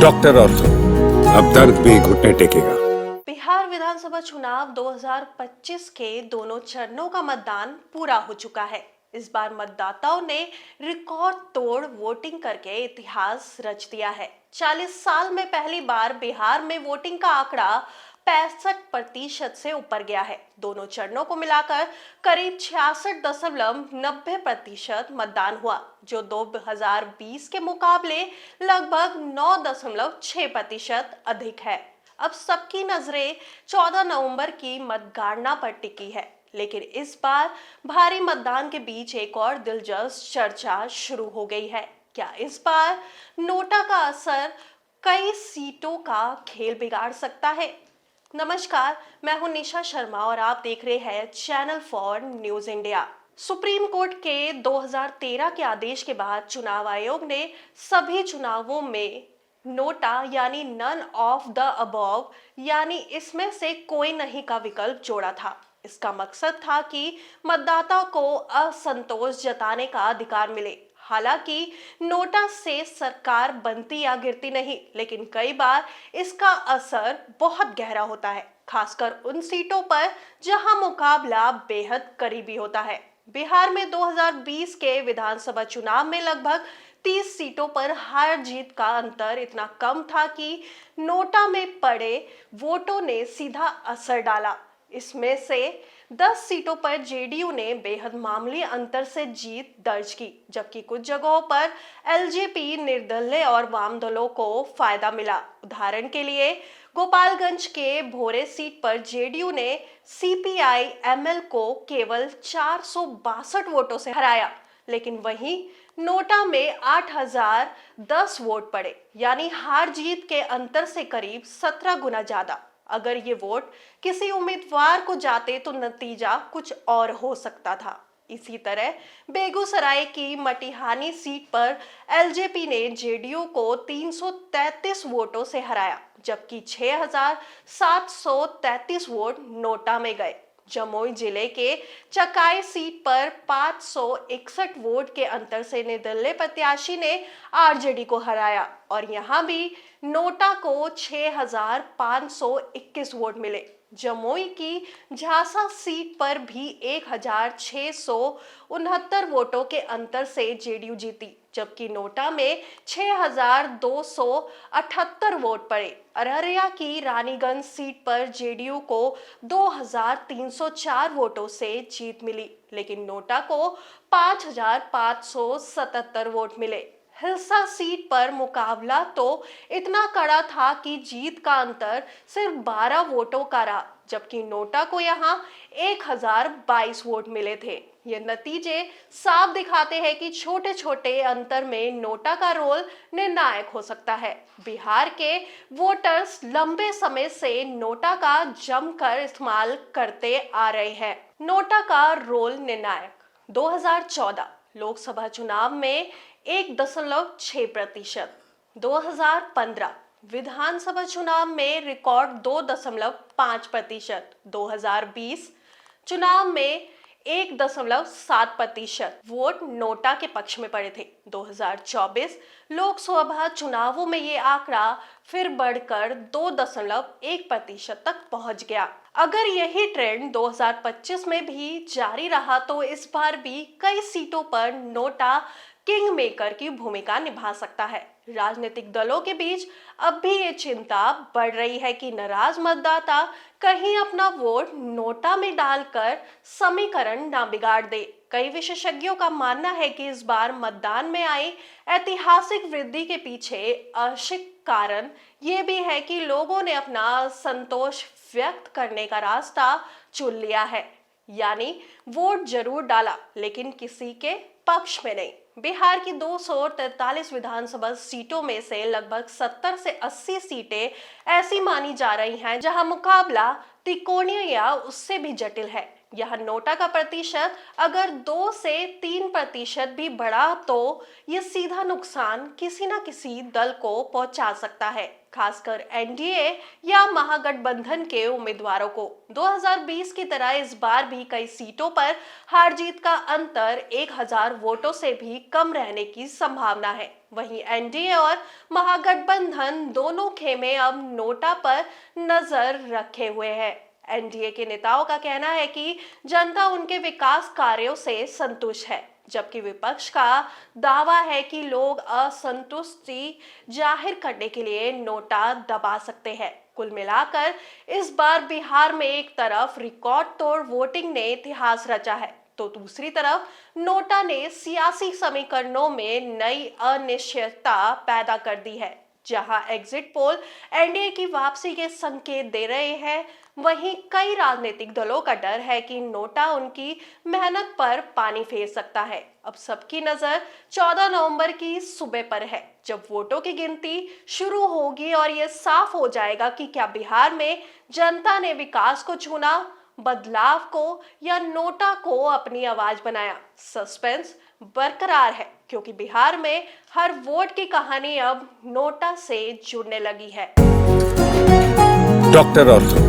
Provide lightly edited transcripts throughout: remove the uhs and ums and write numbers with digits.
Doctor ortho, अब दर्द भी घुटने टेकेगा। बिहार विधानसभा चुनाव 2025 के दोनों चरणों का मतदान पूरा हो चुका है। इस बार मतदाताओं ने रिकॉर्ड तोड़ वोटिंग करके इतिहास रच दिया है। 40 साल में पहली बार बिहार में वोटिंग का आंकड़ा 65% से ऊपर गया है। दोनों चरणों को मिलाकर करीब 66.90% मतदान हुआ, जो 2020 के मुकाबले लगभग 9.6% अधिक है। अब सबकी नजरें 14 नवंबर की मतगणना पर टिकी है, लेकिन इस बार भारी मतदान के बीच एक और दिलचस्प चर्चा शुरू हो गई है। क्या इस बार नोटा का असर कई सीटों का खेल बिगाड़ सकता है? नमस्कार, मैं हूं निशा शर्मा और आप देख रहे हैं channel for news India. Supreme court के 2013 के आदेश के बाद चुनाव आयोग ने सभी चुनावों में नोटा यानी नन ऑफ द अबव यानी इसमें से कोई नहीं का विकल्प जोड़ा था। इसका मकसद था कि मतदाता को असंतोष जताने का अधिकार मिले। हालांकि नोटा से सरकार बनती या गिरती नहीं, लेकिन कई बार इसका असर बहुत गहरा होता है, खासकर उन सीटों पर जहां मुकाबला बेहद करीबी होता है। बिहार में 2020 के विधानसभा चुनाव में लगभग 30 सीटों पर हार जीत का अंतर इतना कम था कि नोटा में पड़े वोटों ने सीधा असर डाला। इसमें से 10 सीटों पर जेडीयू ने बेहद मामूली अंतर से जीत दर्ज की, जबकि कुछ जगहों पर एलजेपी, निर्दलीय और वाम दलों को फायदा मिला। उदाहरण के लिए गोपालगंज के भोरे सीट पर जेडीयू ने सीपीआई एमएल को केवल 462 वोटों से हराया, लेकिन वहीं नोटा में 8010 वोट पड़े, यानी हार जीत के अंतर से करीब 17 गुना ज्यादा। अगर ये वोट किसी उम्मीदवार को जाते तो नतीजा कुछ और हो सकता था। इसी तरह बेगूसराय की मटिहानी सीट पर एलजेपी ने जेडीयू को 333 वोटों से हराया, जबकि 6733 वोट नोटा में गए। जमुई जिले के चकाई सीट पर 561 वोट के अंतर से निर्दलीय प्रत्याशी ने आरजेडी को हराया और यहां भी नोटा को 6521 वोट मिले। जमुई की झांसा सीट पर भी 1669 वोटों के अंतर से जेडीयू जीती, जबकि नोटा में 6278 वोट पड़े। अररिया की रानीगंज सीट पर जेडीयू को 2304 वोटों से जीत मिली, लेकिन नोटा को 5577 वोट मिले। हिलसा सीट पर मुकाबला तो इतना कड़ा था कि जीत का अंतर सिर्फ 12 वोटों का रहा, जबकि नोटा को यहां 1022 वोट मिले थे। ये नतीजे साफ दिखाते हैं कि छोटे छोटे अंतर में नोटा का रोल निर्णायक हो सकता है। बिहार के वोटर्स लंबे समय से नोटा का जमकर इस्तेमाल करते आ रहे हैं। नोटा का रोल निर्णायक 2014 लोकसभा चुनाव में 1.6%, 2015 विधानसभा चुनाव में रिकॉर्ड 2.5%, 2020 चुनाव में 1.7% वोट नोटा के पक्ष में पड़े थे। 2024 लोकसभा चुनावों में ये आंकड़ा फिर बढ़कर 2.1% तक पहुंच गया। अगर यही ट्रेंड 2025 में भी जारी रहा तो इस बार भी कई सीटों पर नोटा किंग मेकर की भूमिका निभा सकता है। राजनीतिक दलों के बीच अब भी ये चिंता बढ़ रही है कि नाराज मतदाता कहीं अपना वोट नोटा में डालकर समीकरण ना बिगाड़ दे। कई विशेषज्ञों का मानना है कि इस बार मतदान में आई ऐतिहासिक वृद्धि के पीछे आंशिक कारण ये भी है कि लोगों ने अपना संतोष व्यक्त करने का रास्ता चुन लिया है, यानी वोट जरूर डाला लेकिन किसी के पक्ष में नहीं। बिहार की 243 विधानसभा सीटों में से लगभग 70 से 80 सीटें ऐसी मानी जा रही हैं जहां मुकाबला त्रिकोणीय या उससे भी जटिल है। यह नोटा का प्रतिशत अगर 2 से 3% भी बढ़ा तो ये सीधा नुकसान किसी न किसी दल को पहुंचा सकता है, खासकर एनडीए या महागठबंधन के उम्मीदवारों को। 2020 की तरह इस बार भी कई सीटों पर हार जीत का अंतर 1000 वोटों से भी कम रहने की संभावना है। वहीं एनडीए और महागठबंधन दोनों खेमे अब नोटा पर नजर रखे हुए हैं। एनडीए के नेताओं का कहना है कि जनता उनके विकास कार्यों से संतुष्ट है, जबकि विपक्ष का दावा है कि लोग असंतुष्टि जाहिर करने के लिए नोटा दबा सकते हैं। कुल मिलाकर इस बार बिहार में एक तरफ रिकॉर्ड तोड़ वोटिंग ने इतिहास रचा है, तो दूसरी तरफ नोटा ने सियासी समीकरणों में नई अनिश्चितता पैदा कर दी है। जहां एग्जिट पोल एनडीए की वापसी के संकेत दे रहे हैं, वहीं कई राजनीतिक दलों का डर है कि नोटा उनकी मेहनत पर पानी फेर सकता है। अब सबकी नजर 14 नवंबर की सुबह पर है, जब वोटों की गिनती शुरू होगी और यह साफ हो जाएगा कि क्या बिहार में जनता ने विकास को चुना, बदलाव को, या नोटा को अपनी आवाज बनाया। सस्पेंस बरकरार है, क्योंकि बिहार में हर वोट की कहानी अब नोटा से जुड़ने लगी है। डॉक्टर ऑर्थो,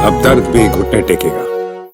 अब दर्द भी घुटने टेकेगा।